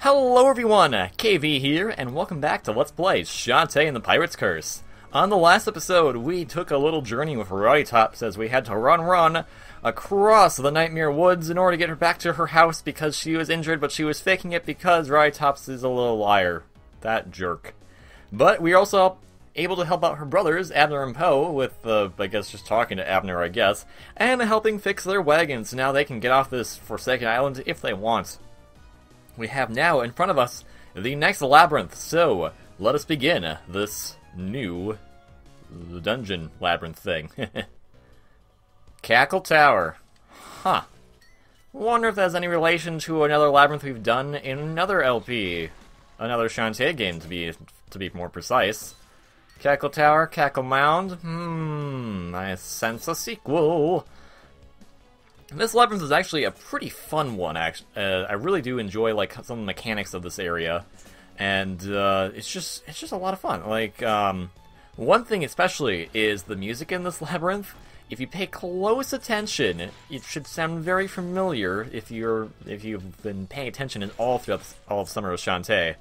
Hello everyone, KV here, and welcome back to Let's Play Shantae and the Pirate's Curse. On the last episode, we took a little journey with Rowdytops as we had to run across the Nightmare Woods in order to get her back to her house because she was injured, but she was faking it because Rowdytops is a little liar. That jerk. But we were also able to help out her brothers, Abner and Poe, with, I guess, just talking to Abner, I guess, and helping fix their wagons, so now they can get off this Forsaken Island if they want. We have now in front of us the next labyrinth, so let us begin this new dungeon labyrinth thing. Cackle Tower. Huh. Wonder if that has any relation to another labyrinth we've done in another LP. Another Shantae game, to be more precise. Cackle Tower, Cackle Mound. I sense a sequel. This labyrinth is actually a pretty fun one, actually. I really do enjoy, like, some of the mechanics of this area. And, it's just a lot of fun. Like, one thing especially is the music in this labyrinth. If you pay close attention, it should sound very familiar if you've been paying attention in all of Summer of Shantae.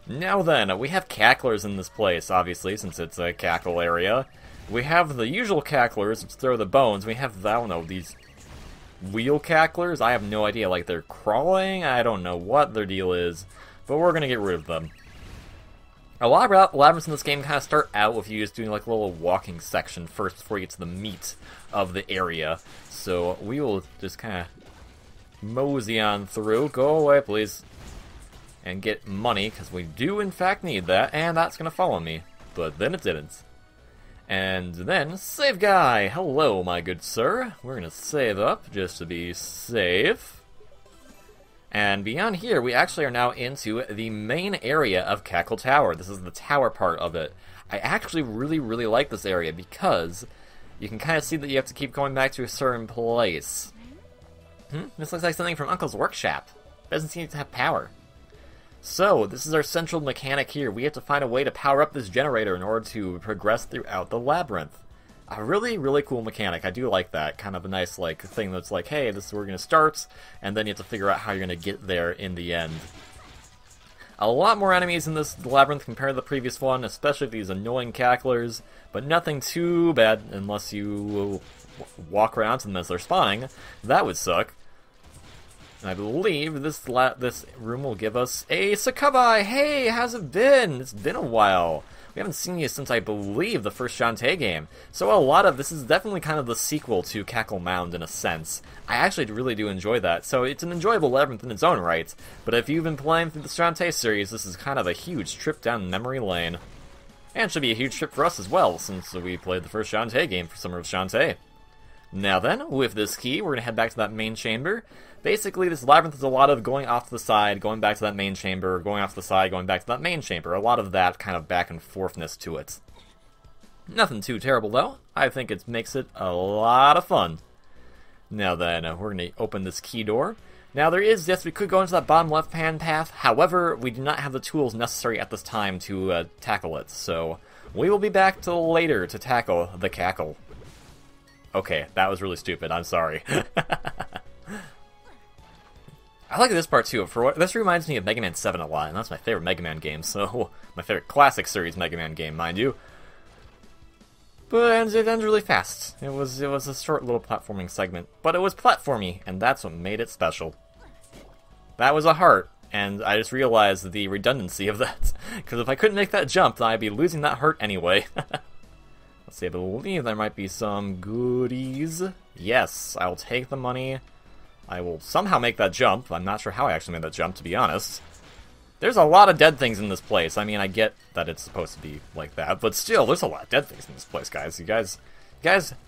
Now then, we have cacklers in this place, obviously, since it's a cackle area. We have the usual cacklers, which throw the bones. We have, I don't know, these wheel cacklers. I have no idea, like they're crawling? I don't know what their deal is, but we're gonna get rid of them. A lot of labyrinths in this game kind of start out with you just doing like a little walking section first before you get to the meat of the area. So we will just kind of mosey on through. Go away, please. And get money, because we do in fact need that, and that's gonna follow me. But then it didn't. And then, save guy! Hello, my good sir. We're gonna save up, just to be safe. And beyond here, we actually are now into the main area of Cackle Tower. This is the tower part of it. I actually really like this area, because you can kind of see that you have to keep going back to a certain place. This looks like something from Uncle's workshop. Doesn't seem to have power. So, this is our central mechanic here. We have to find a way to power up this generator in order to progress throughout the labyrinth. A really cool mechanic. I do like that. Kind of a nice, like, thing that's like, hey, this is where we're going to start, and then you have to figure out how you're going to get there in the end. A lot more enemies in this labyrinth compared to the previous one, especially these annoying cacklers, but nothing too bad unless you walk around to them as they're spawning. That would suck. I believe this room will give us a Succubi! Hey, how's it been? It's been a while. We haven't seen you since, I believe, the first Shantae game. So a lot of this is definitely kind of the sequel to Cackle Mound in a sense. I actually really do enjoy that. So it's an enjoyable labyrinth in its own right. But if you've been playing through the Shantae series, this is kind of a huge trip down memory lane. And it should be a huge trip for us as well, since we played the first Shantae game for Summer of Shantae. Now then, with this key, we're going to head back to that main chamber. Basically, this labyrinth is a lot of going off to the side, going back to that main chamber, going off to the side, going back to that main chamber. A lot of that kind of back and forthness to it. Nothing too terrible, though. I think it makes it a lot of fun. Now then, we're going to open this key door. Now there is, yes, we could go into that bottom left-hand path. However, we do not have the tools necessary at this time to tackle it. So, we will be back till later to tackle the cackle. Okay, that was really stupid. I'm sorry. I like this part too. This reminds me of Mega Man 7 a lot, and that's my favorite Mega Man game. So, my favorite classic series Mega Man game, mind you. But it ends really fast. It was a short little platforming segment, but it was platformy, and that's what made it special. That was a heart, and I just realized the redundancy of that. Because if I couldn't make that jump, then I'd be losing that heart anyway. Let's see, I believe there might be some goodies. Yes, I'll take the money. I will somehow make that jump. I'm not sure how I actually made that jump, to be honest. There's a lot of dead things in this place. I mean, I get that it's supposed to be like that, but still, there's a lot of dead things in this place, guys. You guys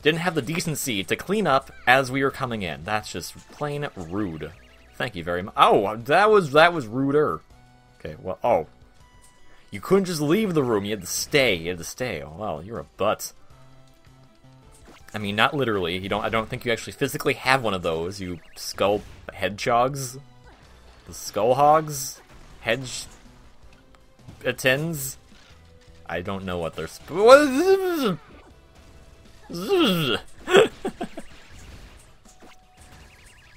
didn't have the decency to clean up as we were coming in. That's just plain rude. Thank you very much. Oh, that was ruder. Okay, well, oh. You couldn't just leave the room. You had to stay. Oh, well, you're a butt. I mean, not literally. I don't think you actually physically have one of those. You skull hedgehogs, the skull hogs, tins. I don't know what they're.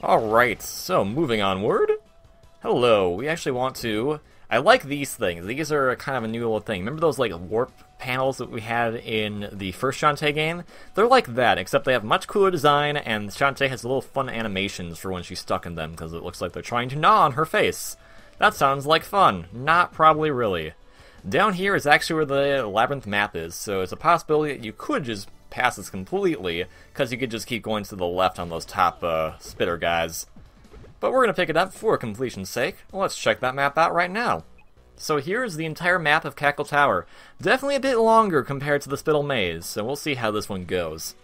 Alright, so moving onward. Hello, we actually want to... I like these things. These are kind of a new little thing. Remember those, like, warp panels that we had in the first Shantae game? They're like that, except they have much cooler design, and Shantae has little fun animations for when she's stuck in them, because it looks like they're trying to gnaw on her face. That sounds like fun. Not probably really. Down here is actually where the labyrinth map is, so it's a possibility that you could just pass this completely, because you could just keep going to the left on those top spitter guys. But we're going to pick it up for completion's sake. Let's check that map out right now. So here's the entire map of Cackle Tower. Definitely a bit longer compared to the Spittle Maze, so we'll see how this one goes.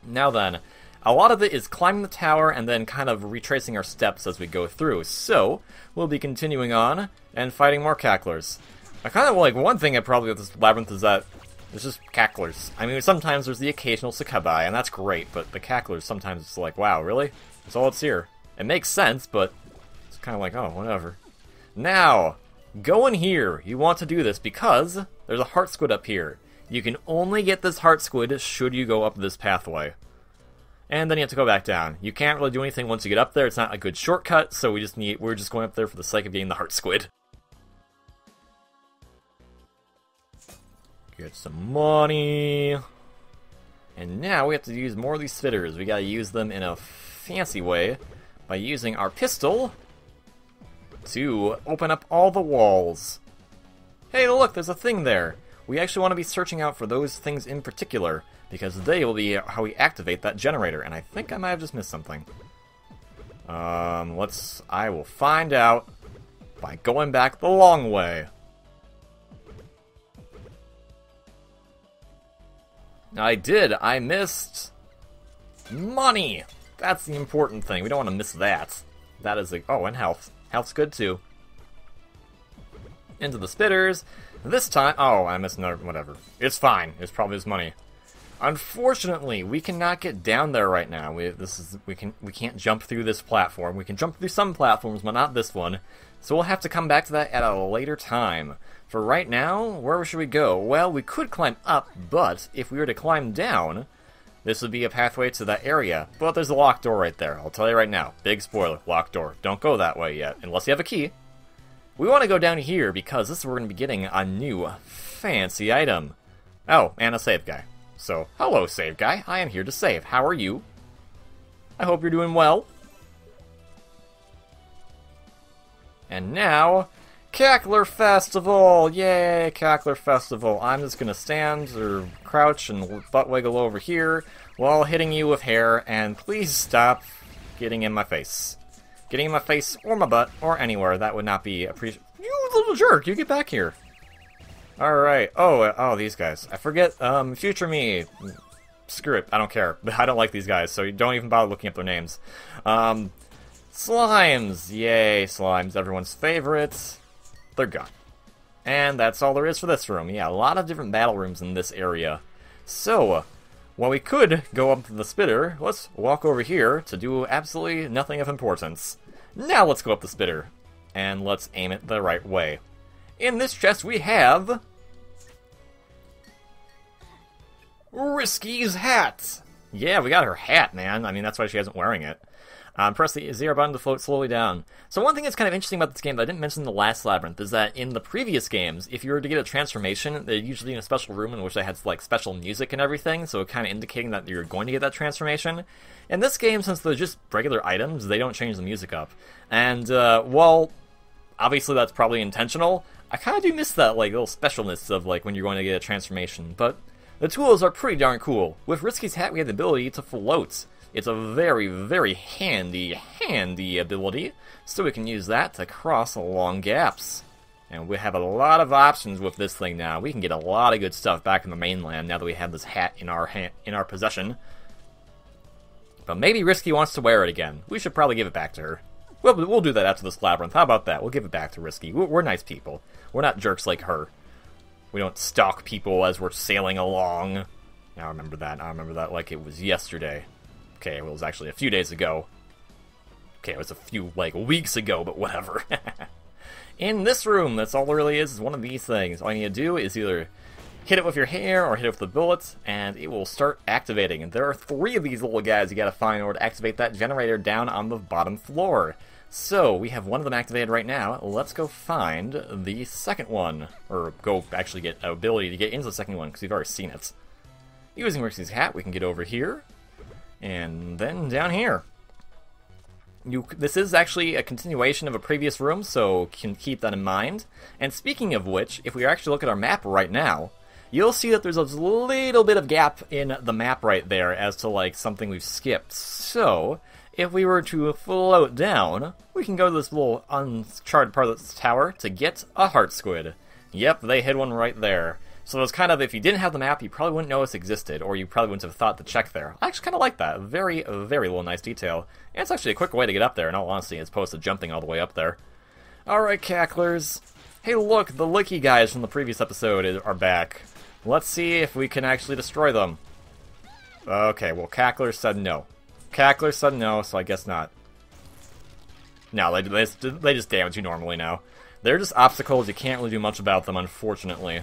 Now then, a lot of it is climbing the tower and then kind of retracing our steps as we go through. So, we'll be continuing on and fighting more cacklers. I kind of like one thing I probably with this labyrinth is that it's just cacklers. I mean, sometimes there's the occasional succubi, and that's great, but the cacklers sometimes it's like, wow, really? That's all it's here. It makes sense, but it's kind of like, oh, whatever. Now, go in here. You want to do this because there's a heart squid up here. You can only get this heart squid should you go up this pathway. And then you have to go back down. You can't really do anything once you get up there. It's not a good shortcut, so we're just going up there for the sake of getting the heart squid. Get some money. And now we have to use more of these spitters. We gotta use them in a fancy way by using our pistol to open up all the walls. Hey, look, there's a thing there. We actually want to be searching out for those things in particular, because they will be how we activate that generator, and I think I might have just missed something. I will find out by going back the long way. I missed money. That's the important thing. We don't want to miss that. That is oh, and health. Health's good too. Into the spitters. This time, oh, I missed another, whatever. It's fine. It's probably his money. Unfortunately, we cannot get down there right now. We can't jump through this platform. We can jump through some platforms, but not this one. So we'll have to come back to that at a later time. For right now, where should we go? Well, we could climb up, but if we were to climb down, this would be a pathway to that area. But there's a locked door right there. I'll tell you right now. Big spoiler. Locked door. Don't go that way yet, unless you have a key. We want to go down here because this is where we're going to be getting a new fancy item. Oh, and a save guy. So, hello, save guy. I am here to save. How are you? I hope you're doing well. And now, Cackler Festival! Yay, Cackler Festival. I'm just gonna stand or crouch and butt wiggle over here while hitting you with hair, and please stop getting in my face. Getting in my face or my butt or anywhere, that would not be appreciated. You little jerk, you get back here. Alright, oh, these guys. I forget, future me. Screw it, I don't care. I don't like these guys, so don't even bother looking up their names. Slimes! Yay, slimes, everyone's favorites. They're gone. And that's all there is for this room. Yeah, a lot of different battle rooms in this area. So, while we could go up to the spitter, let's walk over here to do absolutely nothing of importance. Now let's go up the spitter, and let's aim it the right way. In this chest we have Risky's hat! Yeah, we got her hat, man. I mean, that's why she isn't wearing it. Press the zero button to float slowly down. So one thing that's kind of interesting about this game that I didn't mention in the last Labyrinth is that in the previous games, if you were to get a transformation, they're usually in a special room in which they had like special music and everything, so kind of indicating that you're going to get that transformation. In this game, since they're just regular items, they don't change the music up. And, well, obviously that's probably intentional. I kind of do miss that like little specialness of like when you're going to get a transformation, but the tools are pretty darn cool. With Risky's hat, we have the ability to float. It's a very, very handy ability, so we can use that to cross long gaps. And we have a lot of options with this thing now. We can get a lot of good stuff back in the mainland now that we have this hat in our possession. But maybe Risky wants to wear it again. We should probably give it back to her. We'll do that after this Labyrinth. How about that? We'll give it back to Risky. We're nice people. We're not jerks like her. We don't stalk people as we're sailing along. I remember that like it was yesterday. Okay, well, it was actually a few days ago. Okay, it was a few, like, weeks ago, but whatever. In this room, that's all there really is one of these things. All you need to do is either hit it with your hair or hit it with the bullets, and it will start activating. And there are 3 of these little guys you gotta find in order to activate that generator down on the bottom floor. So, we have one of them activated right now. Let's go find the second one. Or go actually get an ability to get into the second one, because we've already seen it. Using Rixie's hat, we can get over here. And then down here. This is actually a continuation of a previous room, so can keep that in mind. And speaking of which, if we actually look at our map right now, you'll see that there's a little bit of gap in the map right there as to, like, something we've skipped. So, if we were to float down, we can go to this little uncharted part of this tower to get a heart squid. Yep, they hid one right there. So it was kind of, if you didn't have the map, you probably wouldn't know this existed, or you probably wouldn't have thought to check there. I actually kind of like that. Very, very little nice detail. And it's actually a quick way to get up there, in all honesty, as opposed to jumping all the way up there. Alright, Cacklers. Hey, look, the Licky guys from the previous episode are back. Let's see if we can actually destroy them. Okay, well, Cackler said no. Cackler said no, so I guess not. No, they just damage you normally now. They're just obstacles, you can't really do much about them, unfortunately.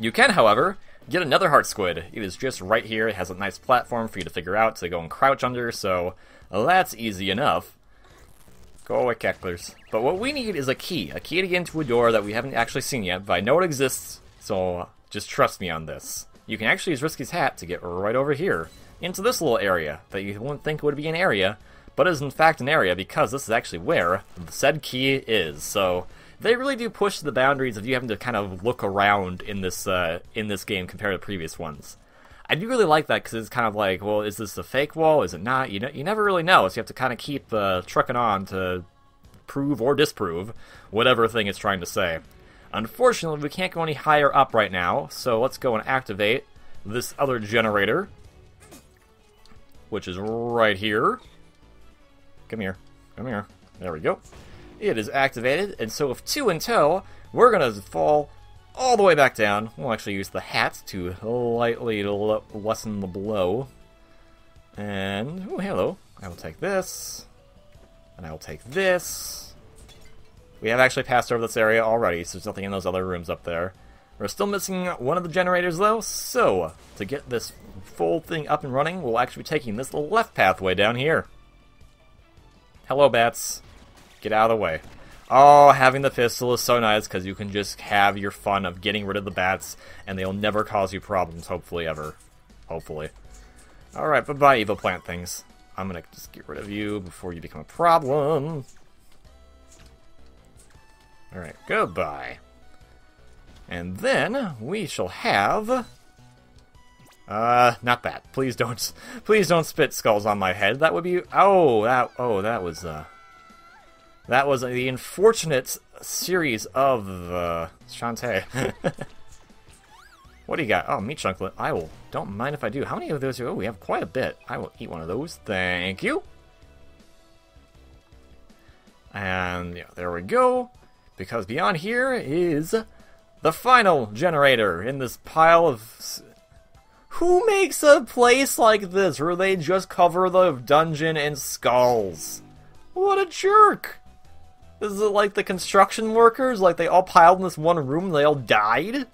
You can, however, get another heart squid. It is just right here. It has a nice platform for you to figure out to go and crouch under, so that's easy enough. Go away, Cacklers. But what we need is a key to get into a door that we haven't actually seen yet, but I know it exists, so just trust me on this. You can actually use Risky's hat to get right over here, into this little area that you wouldn't think would be an area, but is in fact an area because this is actually where the said key is. So they really do push the boundaries of you having to kind of look around in this game compared to previous ones. I do really like that because it's kind of like, well, is this a fake wall? Is it not? You never really know, so you have to kind of keep trucking on to prove or disprove whatever thing it's trying to say. Unfortunately, we can't go any higher up right now, so let's go and activate this other generator, which is right here. Come here. Come here. There we go. It is activated, and so with 2 in tow, we're going to fall all the way back down. We'll actually use the hat to lightly lessen the blow. And, oh, hello. I will take this. And I will take this. We have actually passed over this area already, so there's nothing in those other rooms up there. We're still missing one of the generators, though, so to get this full thing up and running, we'll actually be taking this left pathway down here. Hello, bats. Get out of the way. Oh, having the pistol is so nice because you can just have your fun of getting rid of the bats, and they'll never cause you problems, hopefully, ever. Hopefully. Alright, bye-bye, evil plant things. I'm gonna just get rid of you before you become a problem. Alright, goodbye. And then we shall have... not that. Please don't spit skulls on my head. That would be... that was the unfortunate series of, Shantae. What do you got? Oh, meat chunklet. Don't mind if I do. How many of those? Oh, we have quite a bit. I will eat one of those. Thank you. And, yeah, there we go. Because beyond here is the final generator in this pile of... Who makes a place like this where they just cover the dungeon in skulls? What a jerk! Is it like the construction workers? Like they all piled in this one room and they all died?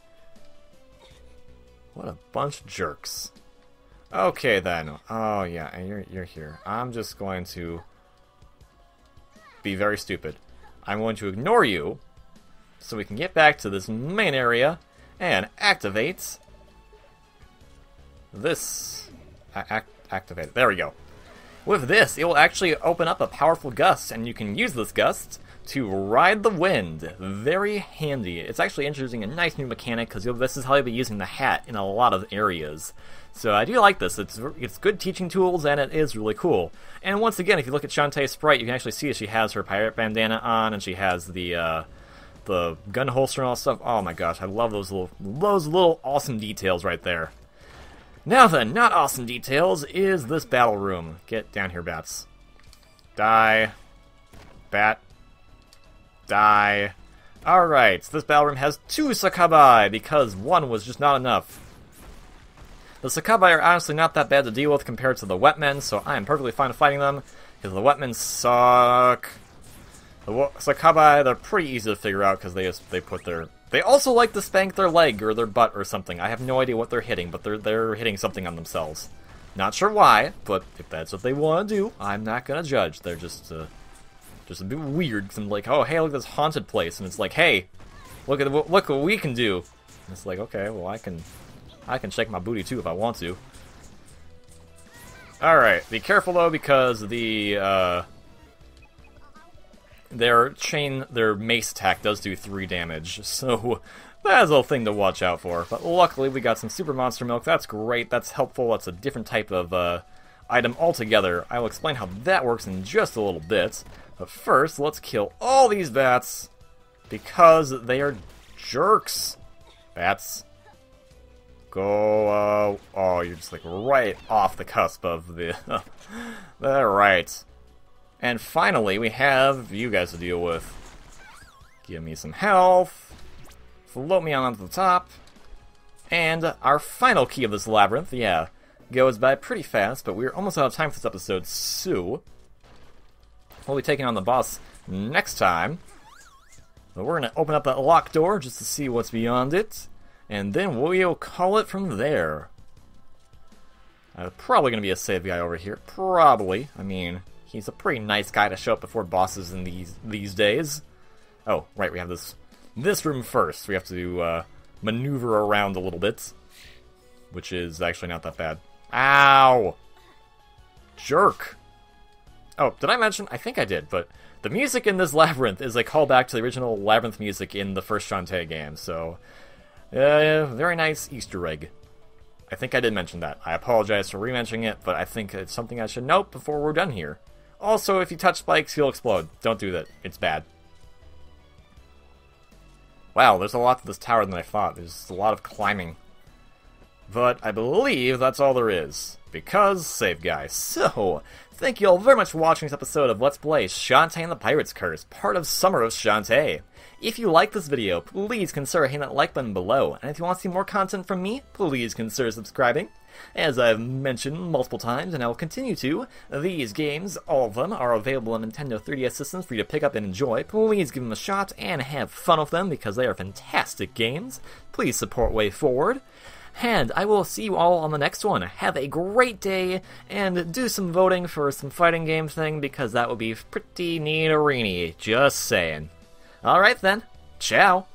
What a bunch of jerks. Okay then. Oh yeah, and you're here. I'm just going to be very stupid. I'm going to ignore you so we can get back to this main area and activate this. Activate it. There we go. With this, it will actually open up a powerful gust, and you can use this gust to ride the wind. Very handy. It's actually introducing a nice new mechanic, because this is how you'll be using the hat in a lot of areas. So I do like this. It's good teaching tools, and it is really cool. And once again, if you look at Shantae's sprite, you can actually see she has her pirate bandana on, and she has the gun holster and all that stuff. Oh my gosh, I love those little awesome details right there. Now then, not awesome details is this battle room. Get down here, bats. Die. Bat. Die. Alright, so this battle room has 2 Sakabai, because 1 was just not enough. The Sakabai are honestly not that bad to deal with compared to the Wetmen, so I am perfectly fine fighting them, because the Wetmen suck. The Sakabai, they're pretty easy to figure out, because they put their... They also like to spank their leg or their butt or something. I have no idea what they're hitting, but they're hitting something on themselves. Not sure why, but if that's what they want to do, I'm not going to judge. They're just Just a bit weird, because I'm like, oh, hey, look at this haunted place, and it's like, hey, look what we can do. And it's like, okay, well, I can shake my booty too if I want to. Alright, be careful though, because their mace attack does do 3 damage, so that's a thing to watch out for. But luckily we got some super monster milk, that's great, that's helpful, that's a different type of item altogether. I will explain how that works in just a little bit. But first, let's kill all these bats, because they are jerks. Bats. Go, oh, you're just like right off the cusp of the... Alright. And finally, we have you guys to deal with. Give me some health. Float me on to the top. And our final key of this labyrinth, yeah, goes by pretty fast, but we're almost out of time for this episode, so we'll be taking on the boss next time. But we're going to open up that locked door just to see what's beyond it. And then we'll call it from there. Probably going to be a save guy over here. Probably. I mean, he's a pretty nice guy to show up before bosses in these days. Oh, right, we have this room first. We have to maneuver around a little bit. Which is actually not that bad. Ow! Jerk! Oh, did I mention? I think I did, but the music in this labyrinth is a callback to the original Labyrinth music in the first Shantae game, so... very nice Easter egg. I think I did mention that. I apologize for re-mentioning it, but I think it's something I should note before we're done here. Also, if you touch spikes, you'll explode. Don't do that. It's bad. Wow, there's a lot to this tower than I thought. There's a lot of climbing. But I believe that's all there is. Because, save guys. So, thank you all very much for watching this episode of Let's Play Shantae and the Pirate's Curse, part of Summer of Shantae. If you like this video, please consider hitting that like button below, and if you want to see more content from me, please consider subscribing. As I've mentioned multiple times, and I will continue to, these games, all of them, are available on Nintendo 3DS systems for you to pick up and enjoy. Please give them a shot and have fun with them, because they are fantastic games. Please support Way Forward. And I will see you all on the next one. Have a great day, and do some voting for some fighting game thing, because that would be pretty neat-a-reeny. Just saying. Alright then, ciao!